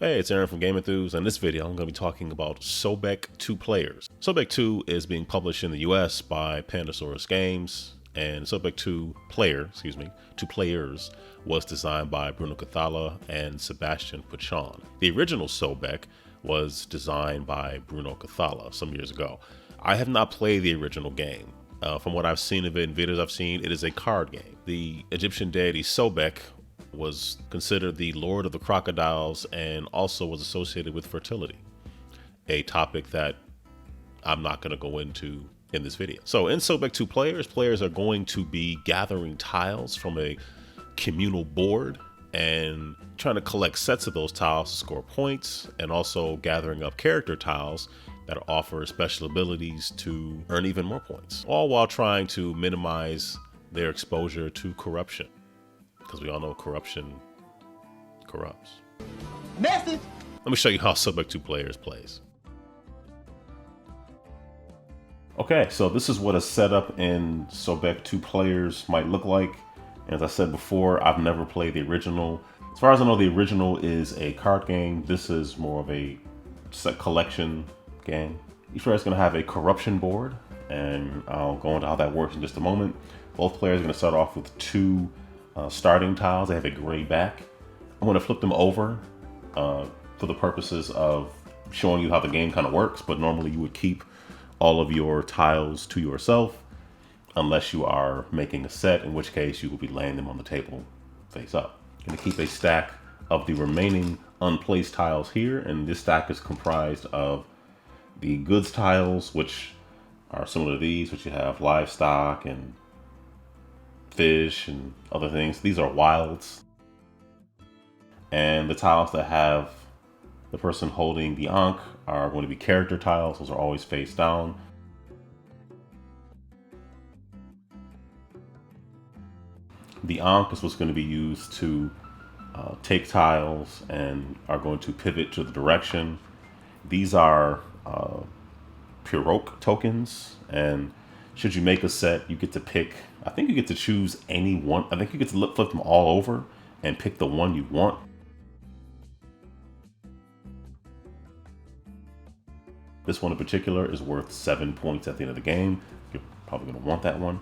Hey, it's Aaron from GameEnthus. In this video, I'm going to be talking about Sobek 2 Players. Sobek 2 is being published in the US by Pandasaurus Games, and Sobek 2 Players was designed by Bruno Cathala and Sébastien Pauchon. The original Sobek was designed by Bruno Cathala some years ago. I have not played the original game. From what I've seen of it in videos I've seen, it is a card game. The Egyptian deity Sobek was considered the Lord of the Crocodiles and also was associated with fertility, a topic that I'm not going to go into in this video. So in Sobek 2 players are going to be gathering tiles from a communal board and trying to collect sets of those tiles to score points, and also gathering up character tiles that offer special abilities to earn even more points, all while trying to minimize their exposure to corruption. Because we all know corruption corrupts. Message. Let me show you how Sobek 2 Players plays. Okay, so this is what a setup in Sobek 2 Players might look like. As I said before, I've never played the original. As far as I know, the original is a card game. This is more of a set collection game. Each player is going to have a corruption board, and I'll go into how that works in just a moment. Both players are going to start off with two starting tiles. They have a gray back. I'm going to flip them over for the purposes of showing you how the game kind of works, but normally you would keep all of your tiles to yourself unless you are making a set, in which case you will be laying them on the table face up. I'm going to keep a stack of the remaining unplaced tiles here, and this stack is comprised of the goods tiles, which are similar to these, which you have livestock and fish and other things. These are wilds. And the tiles that have the person holding the ankh are going to be character tiles. Those are always face down. The ankh is what's going to be used to take tiles and are going to pivot to the direction. These are Pirogue tokens, and should you make a set, you get to pick, I think you get to choose any one. I think you get to flip them all over and pick the one you want. This one in particular is worth 7 points at the end of the game. You're probably going to want that one.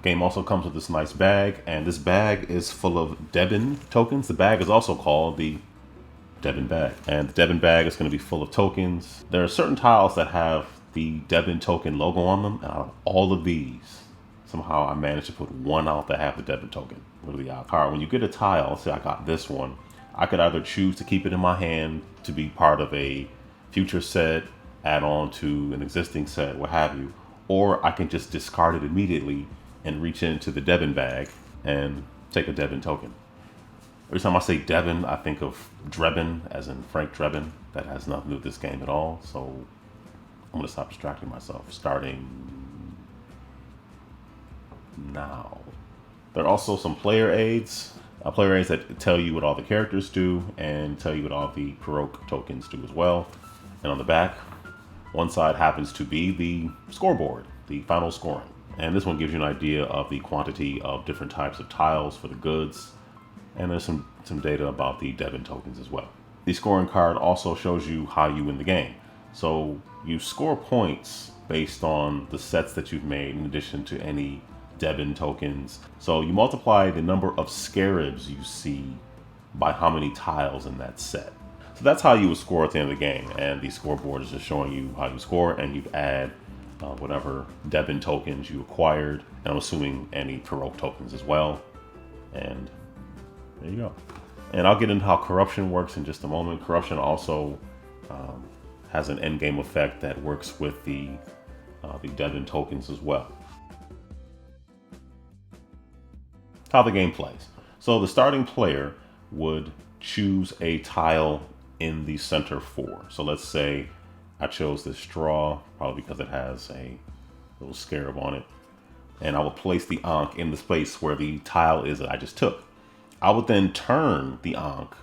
Game also comes with this nice bag, and this bag is full of Devin tokens. The bag is also called the Devin bag, and the Devin bag is going to be full of tokens. There are certain tiles that have the Devin token logo on them, and out of all of these, somehow I managed to put one out that have the Devin token. Really odd. All right, when you get a tile, say I got this one, I could either choose to keep it in my hand to be part of a future set, add on to an existing set, what have you, or I can just discard it immediately and reach into the Devin bag and take a Devin token. Every time I say Devin, I think of Drebin, as in Frank Drebin. That has nothing to do with this game at all, so I'm going to stop distracting myself, starting now. There are also some player aids that tell you what all the characters do and tell you what all the Pirogue tokens do as well. And on the back, one side happens to be the scoreboard, the final scoring. And this one gives you an idea of the quantity of different types of tiles for the goods. And there's some data about the Devin tokens as well. The scoring card also shows you how you win the game. So you score points based on the sets that you've made in addition to any Devin tokens. So you multiply the number of scarabs you see by how many tiles in that set. So that's how you would score at the end of the game. And the scoreboard is just showing you how you score, and you add whatever Devin tokens you acquired. And I'm assuming any Pirogue tokens as well. And there you go. And I'll get into how corruption works in just a moment. Corruption also has an end game effect that works with the Devin tokens as well. How the game plays. So the starting player would choose a tile in the center 4. So let's say I chose this straw, probably because it has a little scarab on it. And I will place the ankh in the space where the tile is that I just took. I would then turn the ankh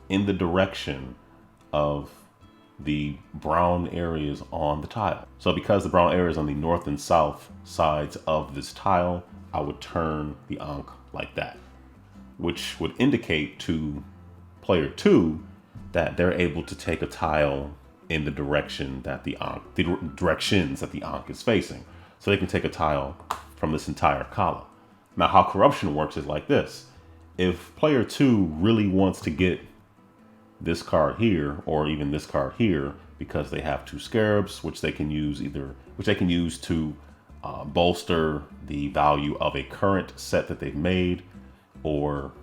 in the direction of the brown areas on the tile. So because the brown area is on the north and south sides of this tile, I would turn the ankh like that, which would indicate to player 2 that they're able to take a tile in the direction that the directions that the Ankh is facing. So they can take a tile from this entire column. Now, how corruption works is like this. If player 2 really wants to get this card here, or even this card here, because they have 2 scarabs, which they can use to bolster the value of a current set that they've made, or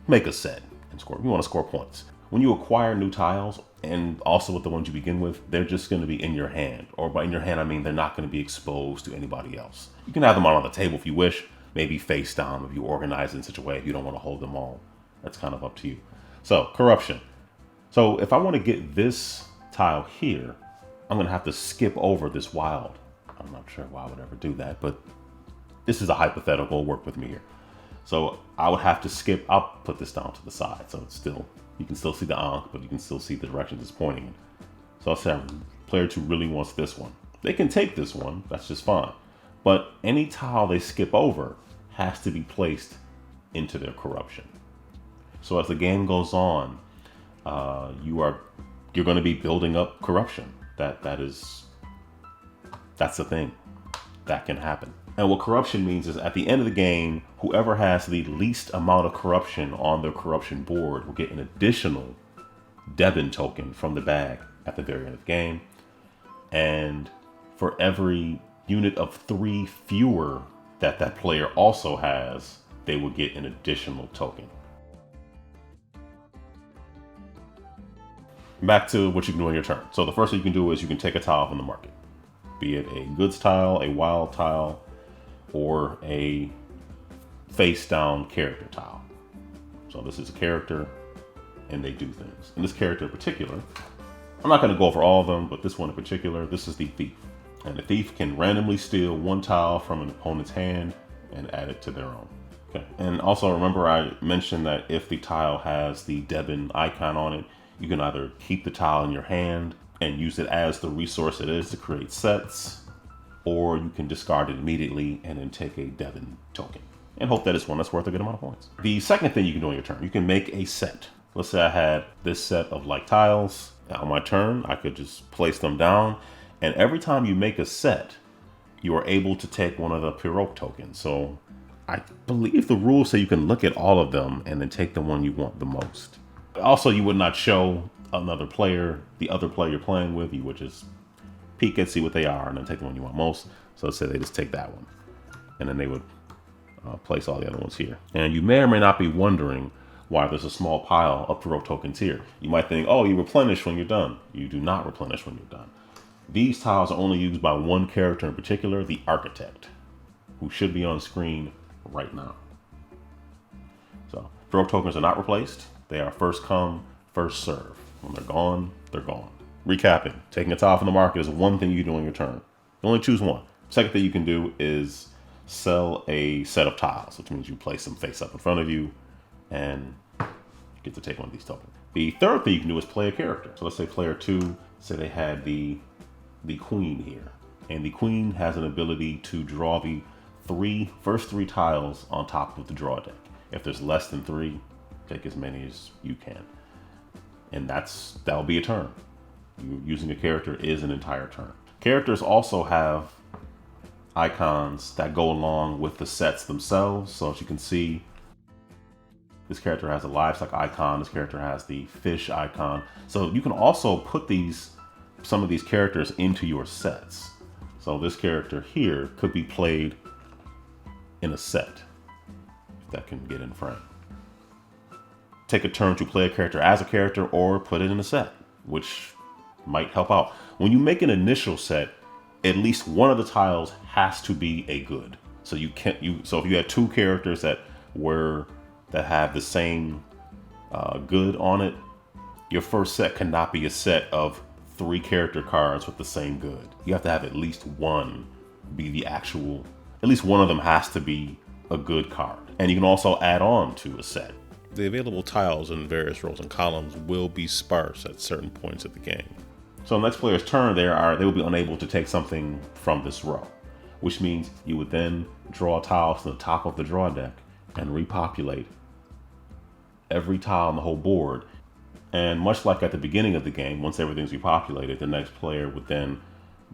make a set and score. You want to score points. When you acquire new tiles, and also with the ones you begin with, they're just going to be in your hand. Or by in your hand, I mean they're not going to be exposed to anybody else. You can have them on the table if you wish, maybe face down if you organize it in such a way if you don't want to hold them all. That's kind of up to you. So, corruption. So if I want to get this tile here, I'm going to have to skip over this wild. I'm not sure why I would ever do that, but this is a hypothetical. Work with me here. So I would have to skip. I'll put this down to the side, so it's still, you can still see the Ankh, but you can still see the direction it's pointing in. So I'll say player 2 really wants this one. They can take this one. That's just fine. But any tile they skip over has to be placed into their corruption. So as the game goes on, you're going to be building up corruption. That's the thing that can happen. And what corruption means is at the end of the game, whoever has the least amount of corruption on their corruption board will get an additional Devin token from the bag at the very end of the game. And for every unit of 3 fewer that player also has, they will get an additional token. Back to what you can do on your turn. So the first thing you can do is you can take a tile from the market, be it a goods tile, a wild tile, or a face down character tile. So this is a character and they do things. And this character in particular, I'm not going to go over all of them, but this one in particular, this is the thief. And the thief can randomly steal 1 tile from an opponent's hand and add it to their own. Okay. And also remember I mentioned that if the tile has the Devin icon on it, you can either keep the tile in your hand and use it as the resource it is to create sets, or you can discard it immediately and then take a Devin token and hope that it's one that's worth a good amount of points. The second thing you can do on your turn, you can make a set. Let's say I had this set of like tiles. On my turn, I could just place them down, and every time you make a set, you are able to take one of the Pirogue tokens. So I believe the rules say you can look at all of them and then take the one you want the most. Also, you would not show another player, the other player you're playing with. You would just peek and see what they are and then take the one you want most. So let's say they just take that one, and then they would place all the other ones here. And you may or may not be wondering why there's a small pile of Pirogue tokens here. You might think, oh, you replenish when you're done. You do not replenish when you're done. These tiles are only used by one character in particular, the Architect, who should be on screen right now. So Pirogue tokens are not replaced. They are first come, first serve. When they're gone, they're gone. Recapping, taking a tile from the market is one thing you can do on your turn. You only choose one. Second thing you can do is sell a set of tiles, which means you place them face up in front of you and you get to take one of these tokens. The third thing you can do is play a character. So let's say player 2, say they had the queen here. And the queen has an ability to draw the first three tiles on top of the draw deck. If there's less than 3, take as many as you can. And that'll be a turn. You using a character is an entire turn. Characters also have icons that go along with the sets themselves. So as you can see, this character has a livestock icon. This character has the fish icon. So you can also put some of these characters into your sets. So this character here could be played in a set, if that can get in frame. Take a turn to play a character as a character or put it in a set, which might help out. When you make an initial set, at least one of the tiles has to be a good. So so if you had 2 characters that have the same good on it, your first set cannot be a set of 3 character cards with the same good. You have to have at least one be the actual, at least one of them has to be a good card. And you can also add on to a set. The available tiles in various rows and columns will be sparse at certain points of the game. So next player's turn, they will be unable to take something from this row, which means you would then draw tiles to the top of the draw deck and repopulate every tile on the whole board And much like at the beginning of the game, once everything's repopulated, the next player would then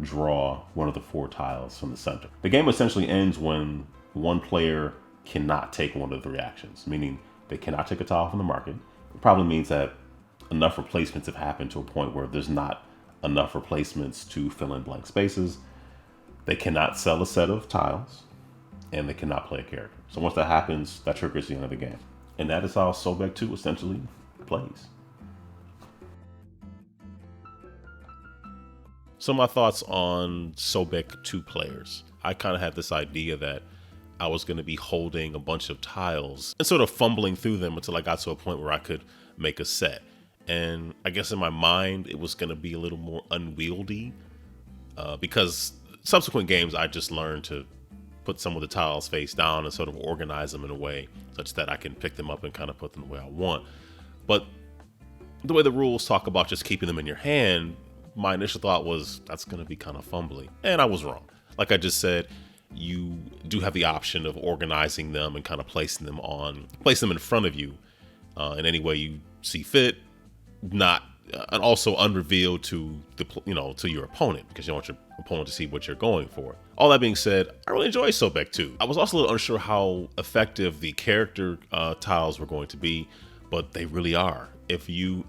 draw one of the 4 tiles from the center. The game essentially ends when one player cannot take one of the reactions, meaning they cannot take a tile from the market. It probably means that enough replacements have happened to a point where there's not enough replacements to fill in blank spaces. They cannot sell a set of tiles, and they cannot play a character. So once that happens, that triggers the end of the game. And that is how Sobek 2 essentially plays. So my thoughts on Sobek 2 players. I kind of had this idea that I was going to be holding a bunch of tiles and sort of fumbling through them until I got to a point where I could make a set. And I guess in my mind, it was going to be a little more unwieldy because subsequent games, I just learned to put some of the tiles face down and sort of organize them in a way such that I can pick them up and kind of put them the way I want. But the way the rules talk about just keeping them in your hand, my initial thought was that's going to be kind of fumbly. And I was wrong. Like I just said, you do have the option of organizing them and kind of place them in front of you in any way you see fit, not and also unrevealed to to your opponent, because you don't want your opponent to see what you're going for. All that being said, I really enjoy Sobek 2. I was also a little unsure how effective the character tiles were going to be, but they really are. You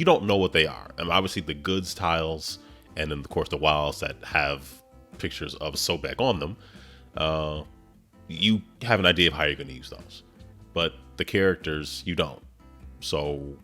don't know what they are. I mean, obviously the goods tiles, and then of course the wilds that have pictures of Sobek on them, you have an idea of how you're going to use those, but the characters you don't. So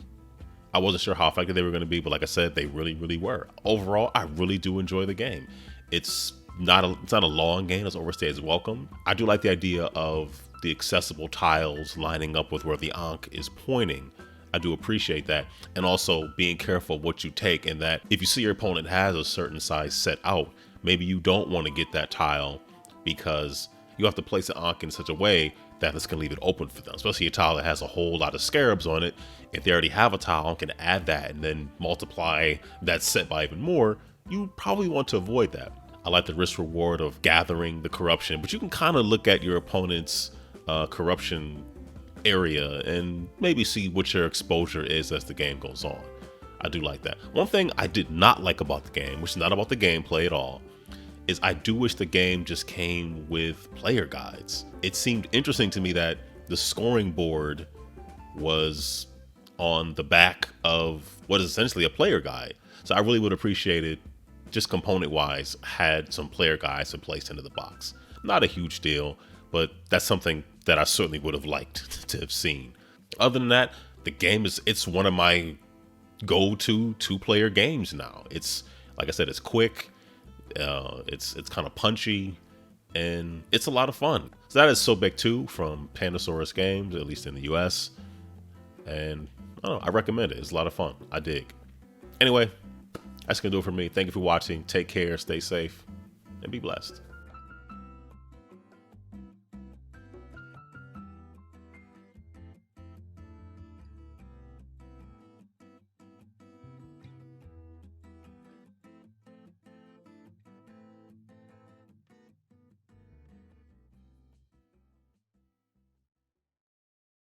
I wasn't sure how effective they were going to be, but like I said, they really, really were. Overall, I really do enjoy the game. It's not a long game. It's overstay its welcome. I do like the idea of the accessible tiles lining up with where the Ankh is pointing. I do appreciate that. And also being careful of what you take, and that if you see your opponent has a certain size set out, maybe you don't want to get that tile because you have to place an Ankh in such a way that it's going to leave it open for them, especially a tile that has a whole lot of scarabs on it. If they already have a tile and can add that and then multiply that set by even more, you probably want to avoid that. I like the risk reward of gathering the corruption, but you can kind of look at your opponent's corruption area and maybe see what your exposure is as the game goes on. I do like that. One thing I did not like about the game, which is not about the gameplay at all, is I do wish the game just came with player guides. It seemed interesting to me that the scoring board was on the back of what is essentially a player guide. So I really would appreciate it, just component wise, had some player guides placed into the box. Not a huge deal, but that's something that I certainly would have liked to have seen. Other than that, the game it's one of my go-to 2-player games now. It's, like I said, it's quick. It's kind of punchy, and it's a lot of fun. So that is Sobek 2 from Pandasaurus Games, at least in the US. And I don't know, I recommend it. It's a lot of fun. I dig. Anyway, that's gonna do it for me. Thank you for watching. Take care, stay safe, and be blessed.